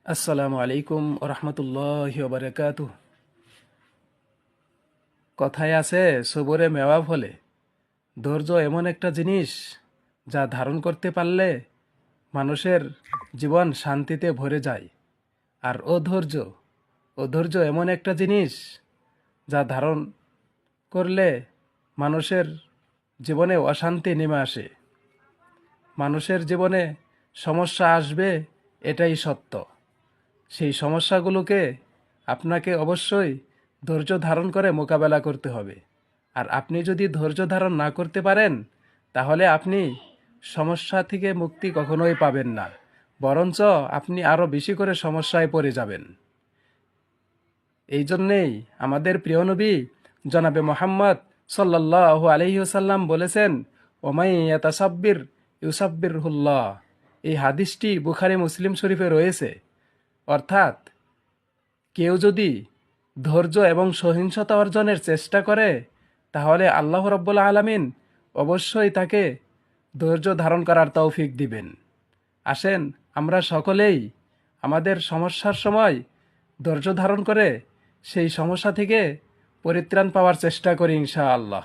আসসালামু আলাইকুম রহমতুল্লাহি ওবরাকাতুহ। কথায় আছে সবরে মেওয়া ফলে। ধৈর্য এমন একটা জিনিস যা ধারণ করতে পারলে মানুষের জীবন শান্তিতে ভরে যায়। আর অধৈর্য এমন একটা জিনিস যা ধারণ করলে মানুষের জীবনে অশান্তি নেমে আসে। মানুষের জীবনে সমস্যা আসবে, এটাই সত্য। সেই সমস্যাগুলোকে আপনাকে অবশ্যই ধৈর্য ধারণ করে মোকাবেলা করতে হবে। আর আপনি যদি ধৈর্য ধারণ না করতে পারেন, তাহলে আপনি সমস্যা থেকে মুক্তি কখনোই পাবেন না, বরঞ্চ আপনি আরও বেশি করে সমস্যায় পড়ে যাবেন। এই জন্যেই আমাদের প্রিয় নবী জনাবে মোহাম্মদ সাল্লাল্লাহু আলাইহি ওয়াসাল্লাম বলেছেন, ওমাই ইয়াতাসাব্বির ইউসাব্বিরহুল্লাহ। এই হাদিসটি বুখারী মুসলিম শরীফে রয়েছে। অর্থাৎ কেউ যদি ধৈর্য এবং সহিংসতা অর্জনের চেষ্টা করে, তাহলে আল্লাহ রাব্বুল আলামিন অবশ্যই তাকে ধৈর্য ধারণ করার তৌফিক দিবেন। আসেন আমরা সকলেই আমাদের সমস্যার সময় ধৈর্য ধারণ করে সেই সমস্যা থেকে পরিত্রাণ পাওয়ার চেষ্টা করি ইনশাআল্লাহ।